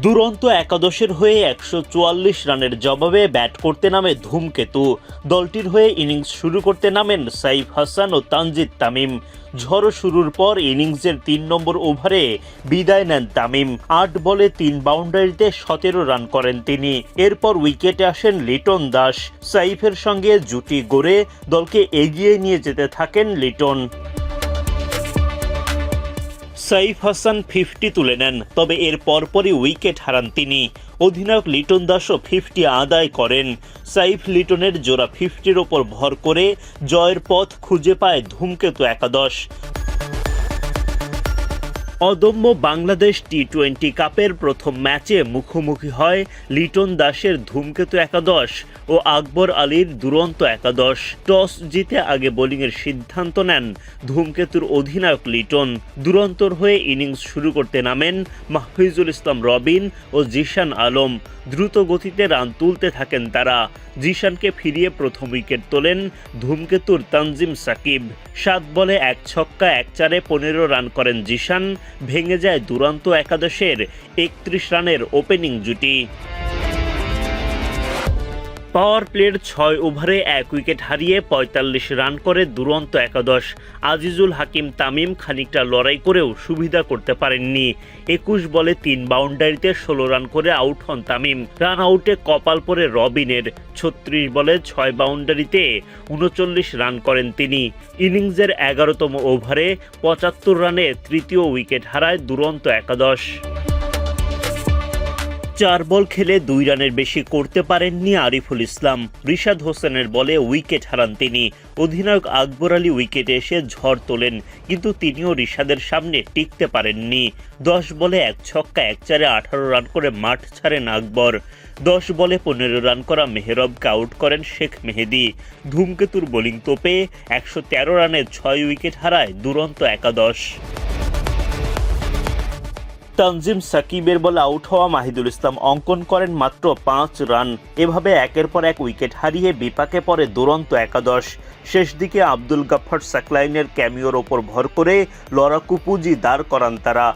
দুরন্ত একাদশের হয়ে ১৪৪ রানের জবাবে ব্যাট করতে নামে ধূমকেতু। দলটির হয়ে ইনিংস শুরু করতে নামেন সাইফ হাসান ও তানজিদ তামিম। ঝড়ো শুরুর পর ইনিংসের ৩ নম্বর ওভারে বিদায় নেন তামিম। ৮ বলে ৩ বাউন্ডারিতে ১৭ রান করেন তিনি। এরপর উইকেটে আসেন লিটন দাস। সাইফের সঙ্গে জুটি গড়ে দলকে এগিয়ে নিয়ে যেতে থাকেন লিটন। সাইফ হাসান 50 তুলে নেন, তবে এর পরপরই উইকেট হারান তিনি। অধিনায়ক লিটন দাসও 50 আদায় করেন। সাইফ লিটনের জোড়া 50-র ওপর ভর করে জয়ের পথ খুঁজে পায় ধূমকেতু একাদশ। অদম্য বাংলাদেশ টি-20 কাপের প্রথম ম্যাচে মুখোমুখি হয় লিটন দাসের ধূমকেতু একাদশ ও আকবর আলীর দুরন্ত একাদশ। টস জিতে আগে বোলিংয়ের সিদ্ধান্ত নেন ধূমকেতুর অধিনায়ক লিটন। দুরন্তর হয়ে ইনিংস শুরু করতে নামেন মাহফুজুল ইসলাম রবিন ও জিশান আলম। দ্রুত গতিতে রান তুলতে থাকেন তারা। জিশানকে ফিরিয়ে প্রথম উইকেট তোলেন ধূমকেতুর তানজিম সাকিব। 7 বলে 1 ছক্কা 1 চারে 15 রান করেন জিশান। ভেঙে যায় দুরন্ত একাদশের 31 রানের ওপেনিং জুটি। পাওয়ার প্লের 6 ওভারে 1 উইকেট হারিয়ে 45 রান করে দুরন্ত একাদশ। আজিজুল হাকিম তামিম খানিকটা লড়াই করেও সুবিধা করতে পারেননি। 21 বলে 3 বাউন্ডারিতে 16 রান করে আউট হন তামিম। রান আউটে কপাল পড়ে রবিনের। 36 বলে 6 বাউন্ডারিতে 39 রান করেন তিনি। ইনিংসের 11তম ওভারে 75 রানে তৃতীয় উইকেট হারায় দুরন্ত একাদশ। 4 বল খেলে 2 রানের বেশি করতে পারেননি আরিফুল ইসলাম। রিশাদ হোসেনের বলে উইকেট হারান তিনি। অধিনায়ক আকবর আলী উইকেটে এসে ঝড় তোলেন, কিন্তু তিনিও রিশাদের সামনে টিকতে পারেননি। 10 বলে 1 ছক্কা 1 চারে 18 রান করে মাঠ ছাড়েন আকবর। 10 বলে 15 রান করা মেহরবকে আউট করেন শেখ মেহেদি। ধূমকেতুর বোলিং তোপে 113 রানে 6 উইকেট হারায় দুরন্ত একাদশ। তানজিম সাকিবের বলে আউট হওয়া মাহিদুল ইসলাম অঙ্কন করেন মাত্র 5 রান। এভাবে একের পর এক উইকেট হারিয়ে বিপাকে পড়ে দুরন্ত একাদশ। শেষ দিকে আব্দুল গাফফার সাকলাইনের ক্যামিওর ওপর ভর করে লড়াকু পুঁজি দাঁড় করান তারা।